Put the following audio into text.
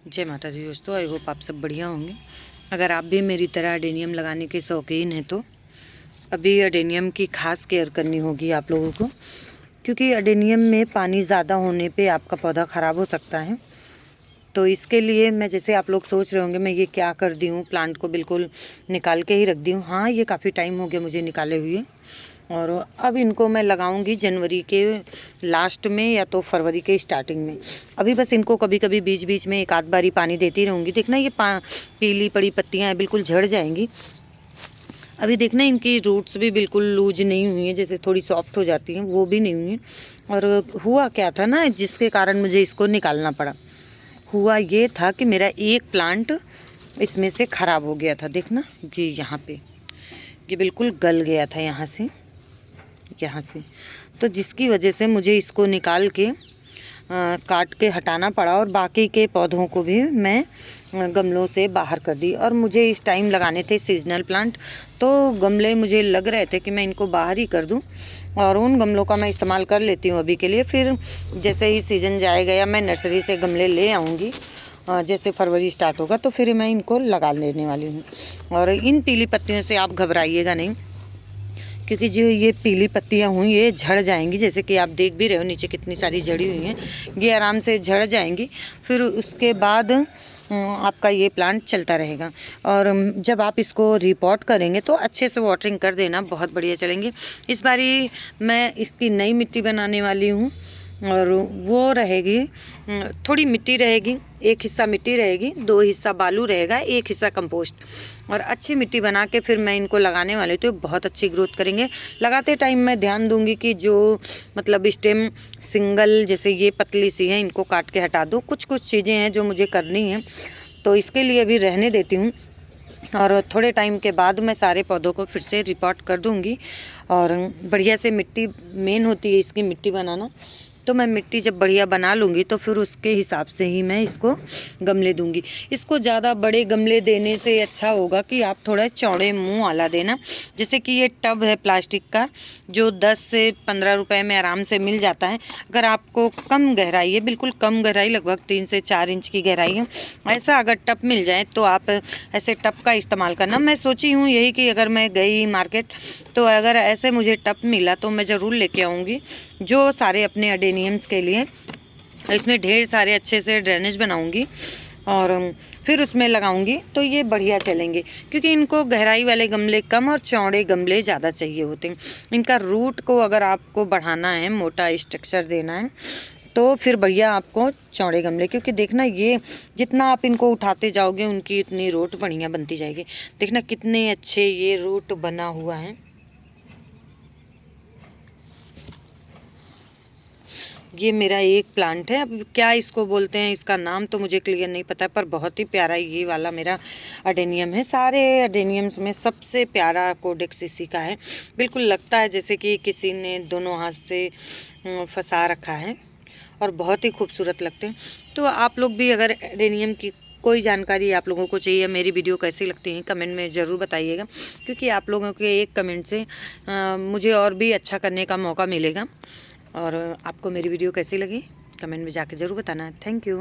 जय माता दी दोस्तों, आई होप आप सब बढ़िया होंगे। अगर आप भी मेरी तरह अडेनियम लगाने के शौकीन हैं तो अभी अडेनियम की खास केयर करनी होगी आप लोगों को, क्योंकि अडेनियम में पानी ज़्यादा होने पे आपका पौधा ख़राब हो सकता है। तो इसके लिए मैं, जैसे आप लोग सोच रहे होंगे मैं ये क्या कर दी हूँ, प्लांट को बिल्कुल निकाल के ही रख दी हूँ। हाँ, ये काफ़ी टाइम हो गया मुझे निकाले हुए, और अब इनको मैं लगाऊंगी जनवरी के लास्ट में या तो फरवरी के स्टार्टिंग में। अभी बस इनको कभी कभी बीच बीच में एक आध बारी पानी देती रहूँगी। देखना ये पीली पड़ी पत्तियाँ हैं, बिल्कुल झड़ जाएंगी। अभी देखना इनकी रूट्स भी बिल्कुल लूज नहीं हुई हैं, जैसे थोड़ी सॉफ्ट हो जाती हैं वो भी नहीं हुई हैं। और हुआ क्या था ना, जिसके कारण मुझे इसको निकालना पड़ा, हुआ ये था कि मेरा एक प्लांट इसमें से ख़राब हो गया था। देखना कि यहाँ पे ये बिल्कुल गल गया था यहाँ से, तो जिसकी वजह से मुझे इसको निकाल के काट के हटाना पड़ा, और बाकी के पौधों को भी मैं गमलों से बाहर कर दी। और मुझे इस टाइम लगाने थे सीजनल प्लांट, तो गमले मुझे लग रहे थे कि मैं इनको बाहर ही कर दूं, और उन गमलों का मैं इस्तेमाल कर लेती हूं अभी के लिए। फिर जैसे ही सीज़न जाएगा या मैं नर्सरी से गमले ले आऊँगी, जैसे फरवरी स्टार्ट होगा तो फिर मैं इनको लगा लेने वाली हूँ। और इन पीली पत्तियों से आप घबराइएगा नहीं, क्योंकि जो ये पीली पत्तियाँ हुई ये झड़ जाएंगी। जैसे कि आप देख भी रहे हो नीचे कितनी सारी झड़ी हुई हैं, ये आराम से झड़ जाएंगी। फिर उसके बाद आपका ये प्लांट चलता रहेगा। और जब आप इसको रिपोर्ट करेंगे तो अच्छे से वाटरिंग कर देना, बहुत बढ़िया चलेंगे। इस बारी मैं इसकी नई मिट्टी बनाने वाली हूँ, और वो रहेगी, थोड़ी मिट्टी रहेगी, एक हिस्सा मिट्टी रहेगी, 2 हिस्सा बालू रहेगा, 1 हिस्सा कंपोस्ट, और अच्छी मिट्टी बना के फिर मैं इनको लगाने वाली हूँ। तो बहुत अच्छी ग्रोथ करेंगे। लगाते टाइम मैं ध्यान दूंगी कि जो मतलब स्टेम सिंगल जैसे ये पतली सी है, इनको काट के हटा दूँ। कुछ चीज़ें हैं जो मुझे करनी है, तो इसके लिए अभी रहने देती हूँ, और थोड़े टाइम के बाद मैं सारे पौधों को फिर से रिपोर्ट कर दूँगी। और बढ़िया से मिट्टी मेन होती है इसकी मिट्टी बनाना, तो मैं मिट्टी जब बढ़िया बना लूँगी तो फिर उसके हिसाब से ही मैं इसको गमले दूँगी। इसको ज़्यादा बड़े गमले देने से अच्छा होगा कि आप थोड़ा चौड़े मुंह वाला देना। जैसे कि ये टब है प्लास्टिक का, जो 10 से 15 रुपए में आराम से मिल जाता है। अगर आपको कम गहराई है, बिल्कुल कम गहराई, लगभग 3 से 4 इंच की गहराई है, ऐसा अगर टब मिल जाए तो आप ऐसे टब का इस्तेमाल करना। मैं सोची हूँ यही कि अगर मैं गई मार्केट तो अगर ऐसे मुझे टब मिला तो मैं ज़रूर लेके आऊँगी, जो सारे अपने अडेनियम्स के लिए। इसमें ढेर सारे अच्छे से ड्रेनेज बनाऊंगी और फिर उसमें लगाऊंगी, तो ये बढ़िया चलेंगे। क्योंकि इनको गहराई वाले गमले कम और चौड़े गमले ज़्यादा चाहिए होते हैं। इनका रूट को अगर आपको बढ़ाना है, मोटा स्ट्रक्चर देना है, तो फिर बढ़िया आपको चौड़े गमले, क्योंकि देखना ये जितना आप इनको उठाते जाओगे उनकी इतनी रूट बढ़िया बनती जाएगी। देखना कितने अच्छे ये रूट बना हुआ है। ये मेरा एक प्लांट है, अब क्या इसको बोलते हैं, इसका नाम तो मुझे क्लियर नहीं पता, पर बहुत ही प्यारा ये वाला मेरा अडेनियम है। सारे अडेनियम्स में सबसे प्यारा कोडेक्स इसी का है। बिल्कुल लगता है जैसे कि किसी ने दोनों हाथ से फंसा रखा है, और बहुत ही खूबसूरत लगते हैं। तो आप लोग भी अगर अडेनियम की कोई जानकारी आप लोगों को चाहिए, मेरी वीडियो कैसी लगती है कमेंट में ज़रूर बताइएगा, क्योंकि आप लोगों के एक कमेंट से मुझे और भी अच्छा करने का मौका मिलेगा। और आपको मेरी वीडियो कैसी लगी कमेंट में जाके ज़रूर बताना। Thank you.